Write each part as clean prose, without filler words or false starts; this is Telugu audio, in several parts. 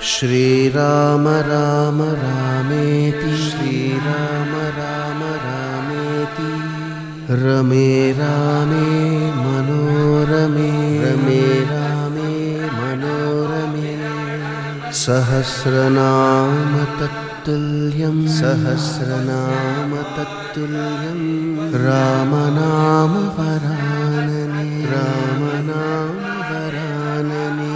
श्रीराम राम रामेति श्रीराम राम रामेति रमे रामे मनोरमे रमे रामे मनोरमे सहस्रनाम तत्तुल्यं सहस्रनाम तत्तुल्यं रामनाम वरानने रामनाम वरानने।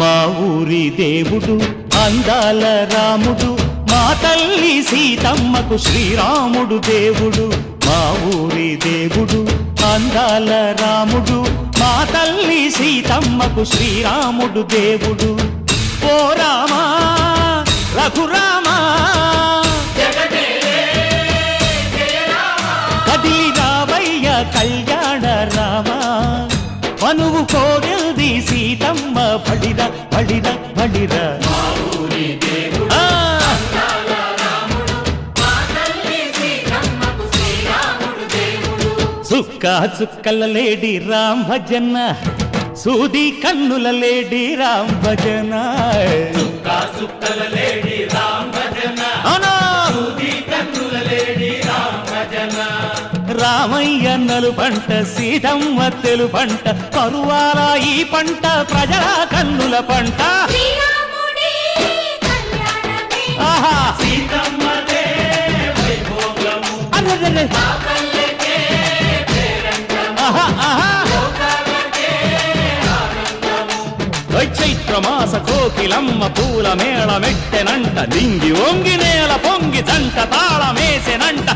మా ఊరి దేవుడు అందాల రాముడు, మా తల్లి సీతమ్మకు శ్రీరాముడు దేవుడు. మా ఊరి దేవుడు అందాల రాముడు, మా తల్లి సీతమ్మకు శ్రీరాముడు దేవుడు. ఓ రామా రఘురామా కదిలి రావయ్య కళ్యాణ రామా, మనువు కోగెల్ది సీతమ్మ బడిర బడిర బడిర. సుక్క చుక్కల లేడి రామ్ భజన, సూది కన్నుల లేడి రామ్ భజన. రామయ్య నలు పంట సీతమ్మ తెలు పంట, కరువాల ఈ పంట ప్రజల కన్నుల పంట. చైత్రమాస కోకిలమ్మ పూల మేళ మెట్టెనంట, దింగి ఒంగి నేల పొంగి జంట తాళమేసెనంట.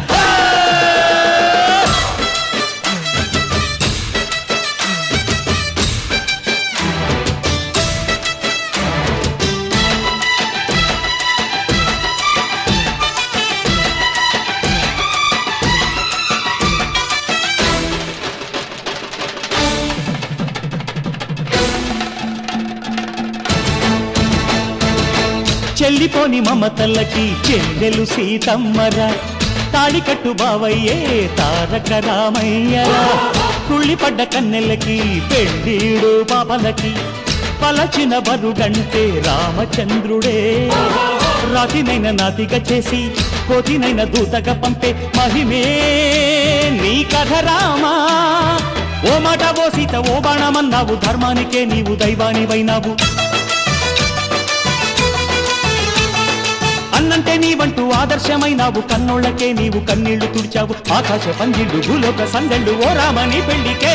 చెల్లిపోని మమతలకి చెల్లెలు సీతమ్మరా, తాళికట్టు బావయ్యే తారక రామయ్యరా. తుళ్ళిపడ్డ కన్నెలకి పెళ్ళీడు పాపలకి, పలచిన బరుగంటే రామచంద్రుడే. రాతినైన నాతిగా చేసి కోతినైన దూతగా పంపే మహిమే నీ కథ రామా. ఓ మాట ఓ సీత ఓ బాణమన్నావు, ధర్మానికే నీవు దైవానివైనావు. అన్నంటే నీవంటూ ఆదర్శమైనావు, కన్నోళ్ళకే నీవు కన్నీళ్లు తుడిచావు. ఆకాశ పందిళ్ళు భూలోక సందళ్ళు ఓ రామని పెళ్లికే.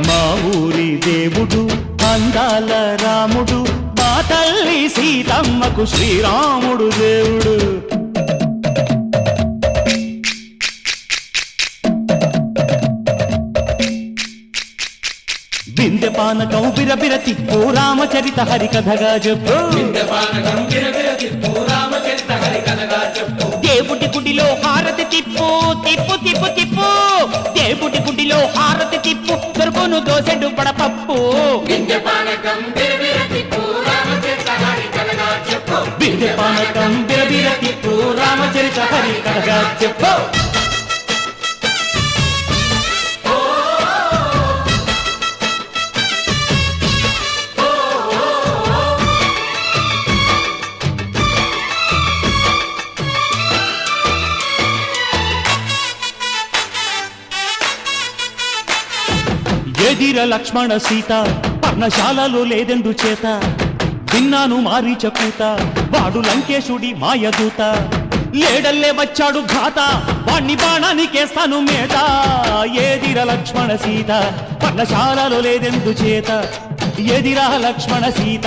మా ఊరి దేవుడు అందాల రాముడు, మా తల్లి సీతమ్మకు శ్రీరాముడు దేవుడు. వింధ్యపానకం బిరబిర తిప్పు రామచరిత హరికథగా చెప్పు. దేవుడి గుడిలో హారతి తిప్పు తిప్పు తిప్పు తిప్పు, దేవుడి గుడిలో హారతి తిప్పు, దొరుకును దోసెడు పడపప్పు. వింధ్యపానకం బిరబిర తిప్పు రామచరిత హరికథగా చెప్పు. ఏదిర లక్ష్మణ సీత పర్ణశాలలో లేదెందు చేత విన్నాను మారీచ కూత వాడు లంకేశుడి మాయదూత లేడల్లే వచ్చాడు ఘాత వాణ్ణి బాణానికేస్తాను మేత ఏదిర లక్ష్మణ సీత పర్ణశాలలో లేదెందు చేత ఎదిరా లక్ష్మణ సీత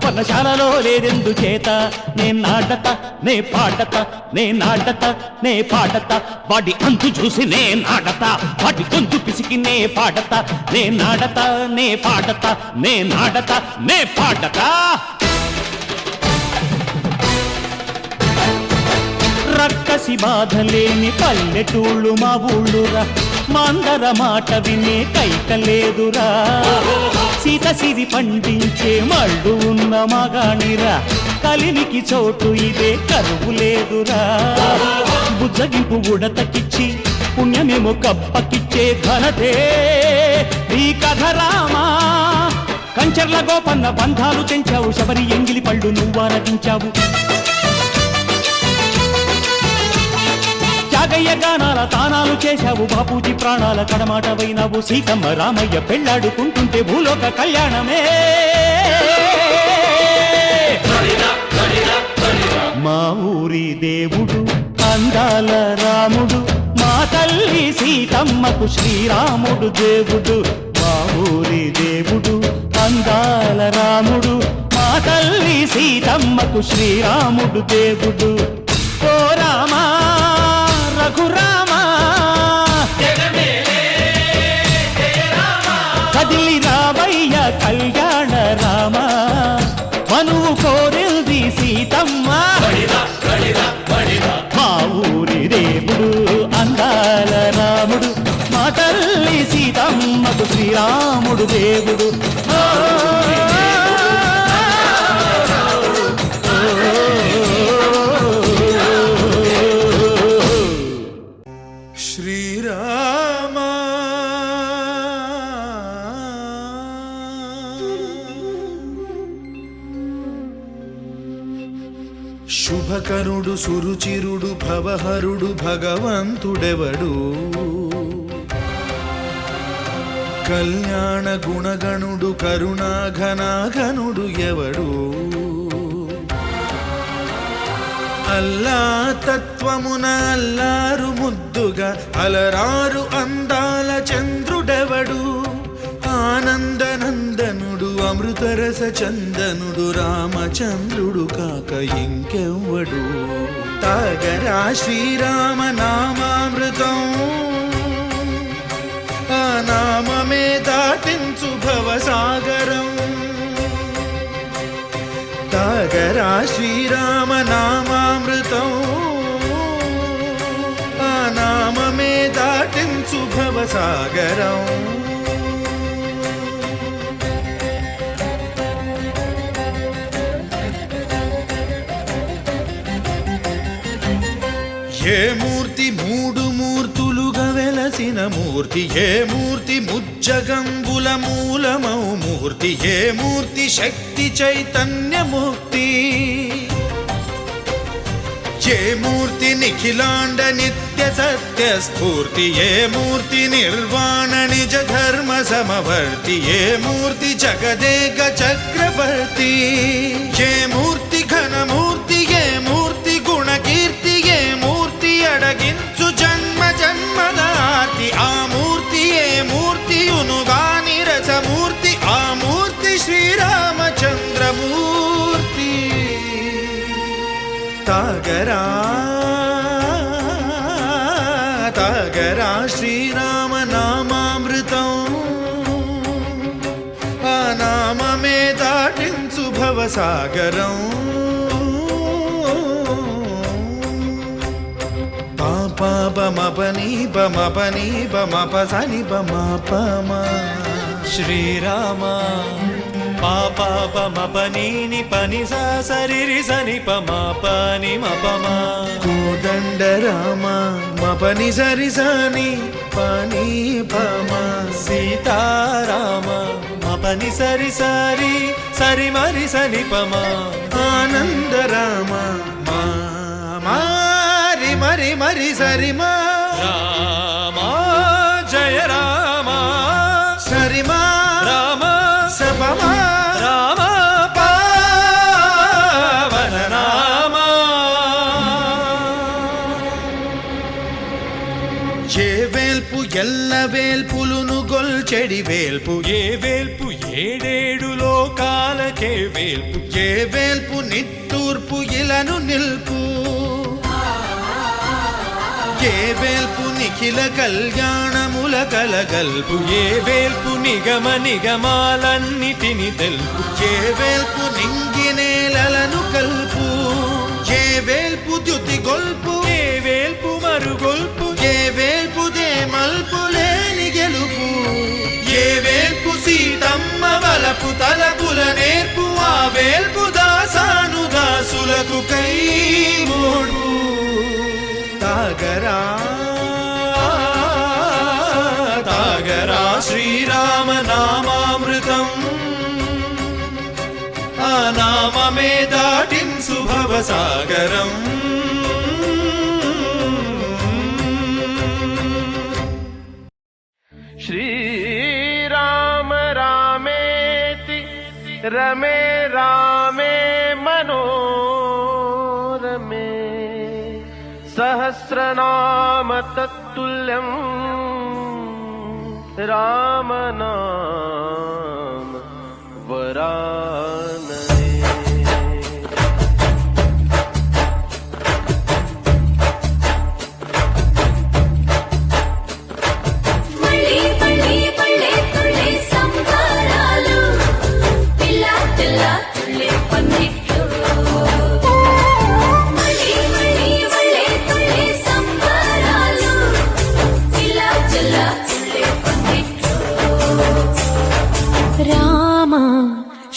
పర్ణశాలలో లేదెందు చేత నే నాటత నే పాడత నే నాటత నే పాడత వాడి అంతు చూసి నే నాడత వాడి గొంతు పిసికి నే పాడత నే నాడత నే పాడత నే నాడత నే పాడత రక్కసి బాధలేని పల్లెటూళ్ళు మా ఊళ్ళురా మాందర మాట వినే కైకలేదురా సీత సిరి పండించే మళ్ళు ఉన్న మగాణిరా కలిమికి చోటు ఇదే కరువు లేదురా బుజ్జగింపు ఉడతకిచ్చి పుణ్యమేమో కప్పకిచ్చే ఘనతే ఈ కథ రామా కంచర్ల గోపన్న బంధాలు తెంచావు శబరి ఎంగిలి పళ్ళు నువ్వారగించావు త్యాగయ్య గానాల తానాలు చేశావు బాపూజీ ప్రాణాల కడమాట వైనావు సీతమ్మ రామయ్య పెళ్ళాడుకుంటుంటే భూలోక కళ్యాణమే మా ఊరి దేవుడు అందాల రాముడు మా తల్లి సీతమ్మకు శ్రీరాముడు దేవుడు మా ఊరి దేవుడు అందాల రాముడు మా తల్లి సీతమ్మకు శ్రీరాముడు దేవుడు ఓ రామా రఘురామా కదిలి రామయ్య కళ్యాణ రామ మనువు కోరింది సీతమ్మ మా ఊరి దేవుడు అందాల రాముడు మా తల్లి సీతమ్మకు శ్రీరాముడు దేవుడు శ్రీరామా శుభకరుడు సురుచిరుడు భవహరుడు భగవంతుడెవడు కళ్యాణ గుణగణుడు కరుణాఘనాఘనుడు ఎవడు అల్లా తత్వమున అల్లారు ముద్దుగా అలరారు అందాల చంద్రుడెవడు ఆనందనందనుడు అమృతరస చందనుడు రామచంద్రుడు కాక ఇంకెవ్వడు తాగరా శ్రీరామ నామామృతం ఆ నామమే దాటించు భవసాగరం తాగరా శ్రీరామ నామామృతం ఆ నామమే దాటించు భవసాగరం ఏ మూర్తి మూడు మూర్తులుగా వెలసిన మూర్తి ఏ మూర్తి ముజ్జగంబుల మూలమౌ మూర్తి ఏ మూర్తి శక్తి చైతన్యముక్తి ఏ మూర్తి నిఖిలాండ నిత్య సత్య స్ఫూర్తి ఏ మూర్తి నిర్వాణ నిజ ధర్మ సమవర్తి ఏ మూర్తి జగదేక చక్రవర్తి ఏ మూర్తి ఘనమూర్తి ఏ మూర్తి గుణకీర్తి ఏ మూర్తి అడగించు జన్మ జన్మదార్తి ఆ మూర్తి ఏ మూర్తి ఉనుగాని రసమూర్తి ఆ మూర్తి శ్రీరామచంద్రమూర్తి తాగరా తాగరా శ్రీరామ నామామృతం ఆ నామమే దాటించు భవసాగరం పాపమపని పమపని పమపసని పమపమ శ్రీరామ పాపమపని పని సరి సని పమపని మపమ కోదండ రామ మపని సరి సని పని పమ సీతారామ మపని సరి సరి సరి మరి సని పమ ఆనంద రామ మారి మరి మరి సరి మా రామ జయ రామ సరి మా ఏ వేల్పు ఎల్ల వేల్పులును గొల్చెడి వేల్పు ఏ వేల్పు ఏడేడు లోకాలకే వేల్పు ఏ వేల్పు నిట్టూర్పు ఇలను నిల్పు ఏ వేల్పు నిఖిల కళ్యాణముల కలగల్పు ఏ వేల్పు నిగమ నిగమాలన్నిటిని తెలుపు ఏ వేల్పు నింగినేలను కల్పు ఏ వేల్పు ద్యుతి గొల్పు ఏ వేల్పు మరుగొల్పు ఏ వేల్పు దే మల్పు లేని గెలుపు ఏ వేల్పు సీతమ్మ వలపు తలపుల నేర్పు ఆ వేల్పు దాసాను దాసులకు కై మోడు తాగరా తాగరా శ్రీరామ నామామృతం ఆ నామమే దాటింసు భవసాగరం श्रीराम रामेति रमे रामे मनोरमे सहस्रनाम तत्तुल्यं रामनाम वरानने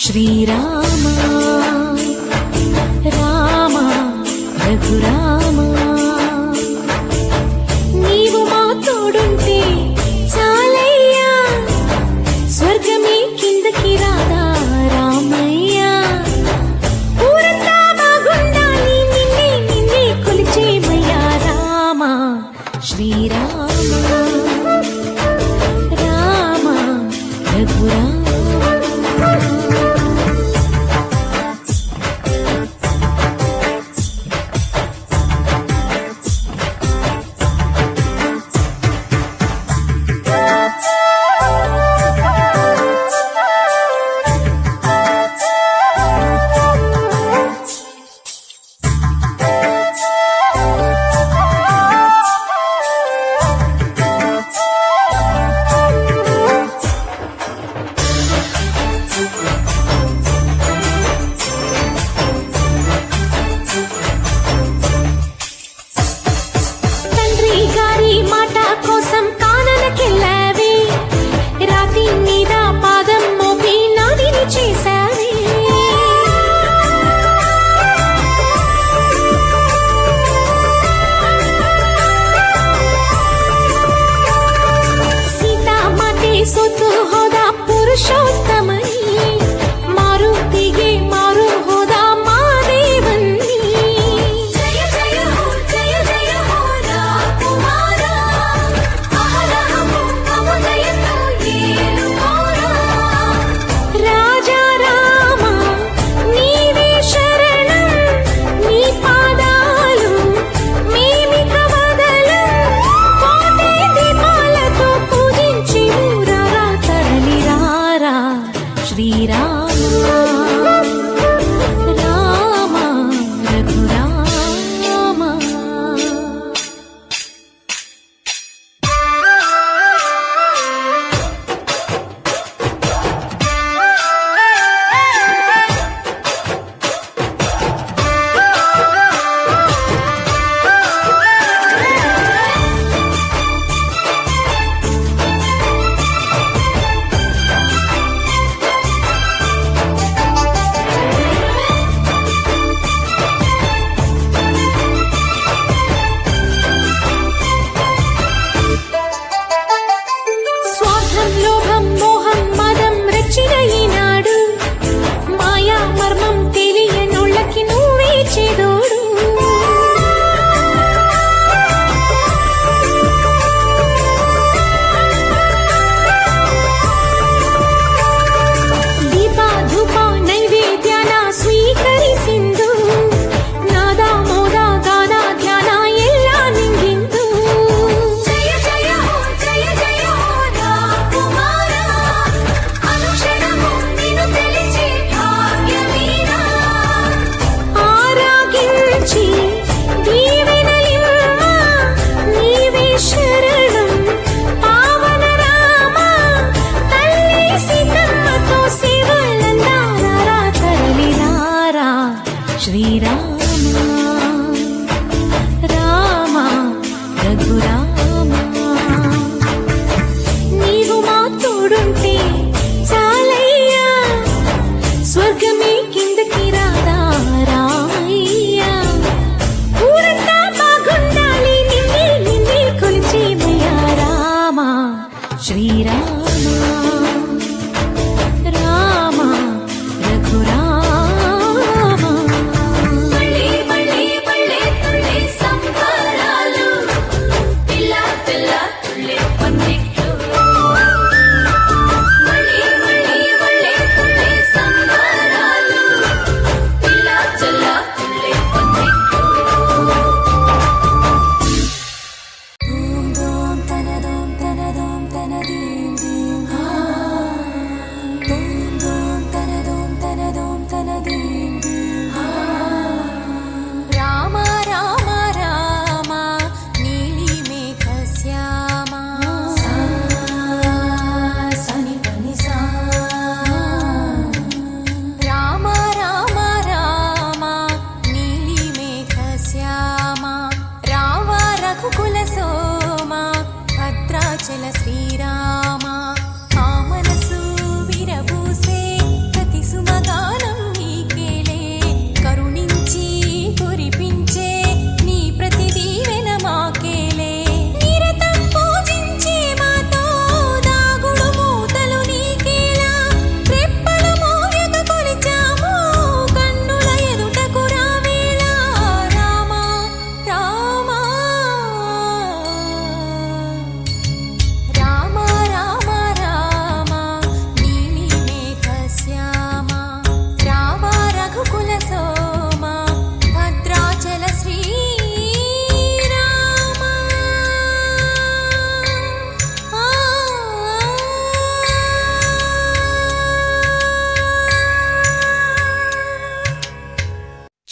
శ్రీరామ రామ రఘురామ నీవు మా తోడుంటే చాలయ్యా స్వర్గమే కిందకి రాదా రామయ్యా ఊరంతా బాగుండాలి నిన్నే నిన్నే కొలిచేమయ్యా రామ శ్రీరామ రామ రఘురామ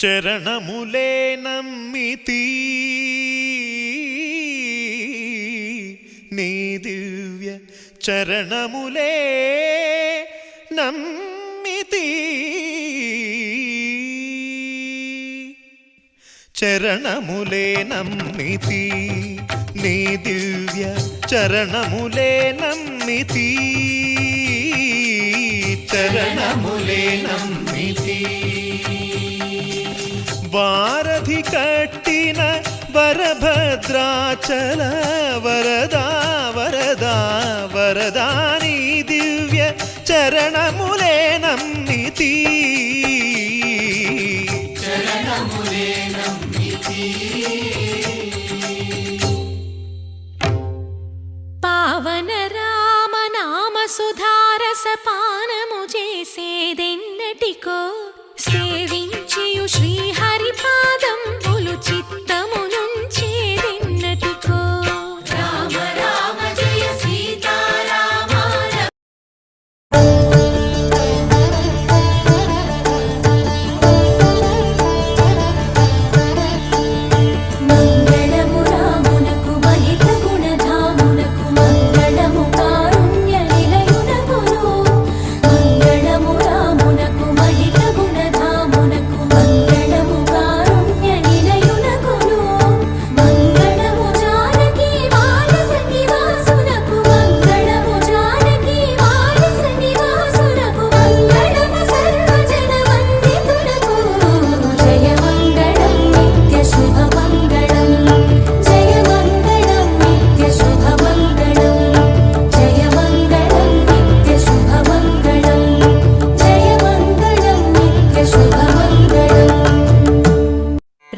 చరణములే నమ్మితి నీ దివ్య చరణములే నమ్మితి చరణములే నమ్మితి నీ దివ్య చరణములే నమ్మితి చరణములే నమ్మితి వారధి కట్టిన వరభద్రాచల వరదా వరదా వరదా నీ దివ్య చరణములే నమ్మితి చరణములే నమ్మితి పావన రామ నామ సుధారస పానము చేసేదెన్నటికో సేవించియు శ్రీహరి పాదంబులు చిత్తము నుంచేదెన్నటికో రామ రామ జయ సీతారామ మంగళము రామునకు మహిత గుణధామునకు మంగళము కారుణ్య నిలయునకును మంగళము రామునకు మహిత గుణధామునకు మంగళము కారుణ్య నిలయునకును మంగళము జానకి వారస నివాసునకు మంగళము జానకి వారస నివాసునకు మంగళము సర్వజన వందితునకు జయ మంగళం నిత్య శుభ మంగళం జయ మంగళం నిత్య శుభ మంగళం జయ మంగళం నిత్య శుభ మంగళం జయ మంగళం నిత్య శుభ మంగళం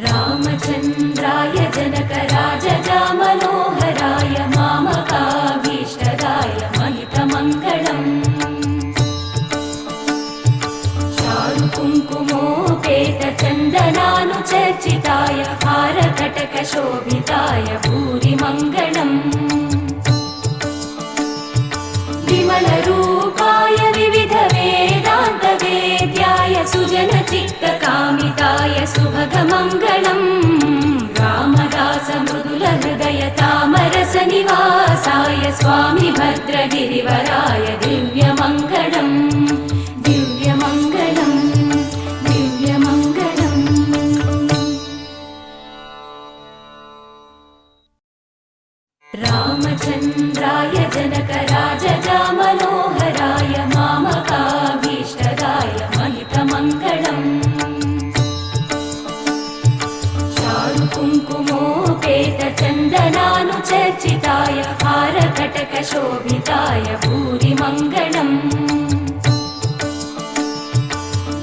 రామచంద్రాయ జనకరాజజా మనోహరాయ మామకాభీష్టదాయ మహితమంగళం చారు కుంకుమోపేత చందనానుచర్చితాయ హారకటక శోభితాయ భూరి మంగళం విమల రూపాయ వివిధ వేదాంత వేద్యాయ సుజన చిత్త కామితాయ సుభగ మంగళం రామదాస మృదుల హృదయ తామరస నివాసాయ స్వామి భద్రగిరివరాయ దివ్య మంగళం దివ్య మంగళం దివ్య మంగళం రామచంద్రాయ జనకరాజజా మనోహరాయ మామకాభీష్టదాయ మహితమంగళం చారు కుంకుమోపేత చందనానుచర్చితాయ హారకటక శోభితాయ భూరి మంగళం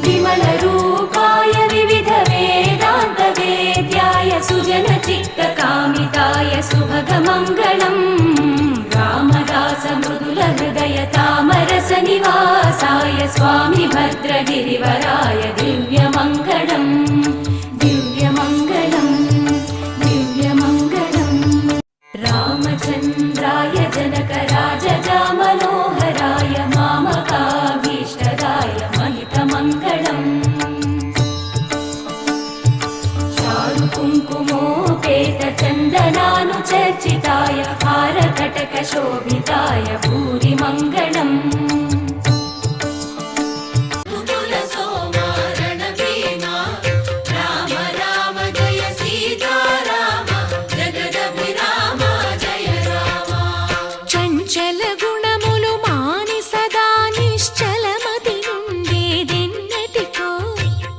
విమల రూపాయ వివిధ వేదాంత వేద్యాయ సుజన చిత్త కామితాయ సుభగ మంగళం రామదాస మృదుల హృదయ తామరస నివాసాయ స్వామి భద్రగిరివరాయ దివ్య మంగళం దివ్య మంగళం దివ్య మంగళం రామచంద్రాయ జనకరాజజా మనోహరాయ మామకాభీష్టదాయ మహితమంగళం చారు కుంకుమోపేత చందనానుచర్చితాయ హారకటక శోభితాయ భూరి మంగళం చంచల గుణములు మాని సదా నిశ్చలమతి నుండేదెన్నటికో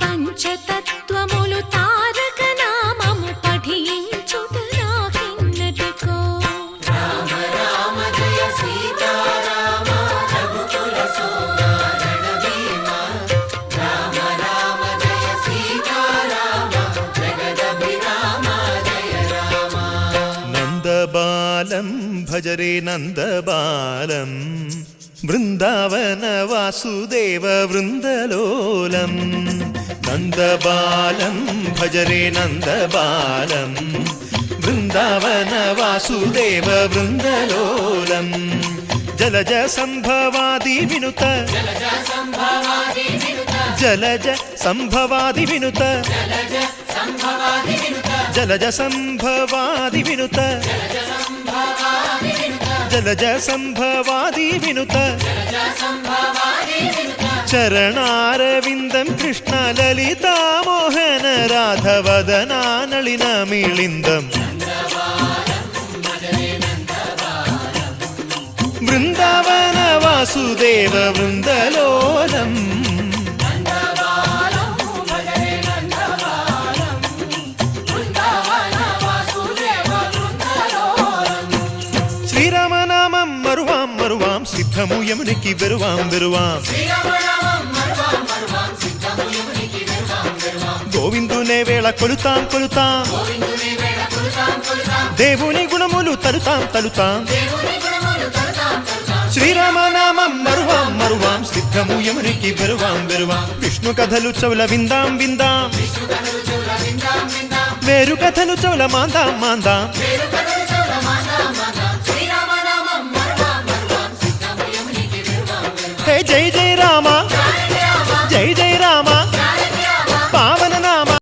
పంచతత్వములు తారక నామము పఠించుట నాకెన్నటికో రామ రామ జయ సీతారామ రఘుకుల సోమరణ భీమ రామ రామ జయ సీతారామ జగదభిరామ జయ రామ నందబాలం భజరే నందబాలం బృందావన వాసుదేవ వృందలోలం నందబాలం భజరే నందబాలం బృందావన వాసుదేవ వృందలోలం జలజ సంభవాది వినుత జలజ సంభవాది వినుత జలజ సంభవాది వినుత జలజ సంభవాది వినుత చరణారవిందం కృష్ణ లలితా మోహన రాధవదనా నళిన మిళిందం బృందావన వాసుదేవ వృందలోలం శ్రీరామనామం మరువాం మరువాం సిద్ధము యమునికి వెరువాం వెరువాం గోవిందునే వేళ కొలుతాం కొలుతాం దేవుని గుణములు తలుతాం తలుతాం శ్రీరామనామం మరువాం మరువాం సిద్ధము యమునికి వెరువాం వెరువాం విష్ణు కథలు చౌల విందాం విందాం వేరు కథలు చౌల మాందాం మాందాం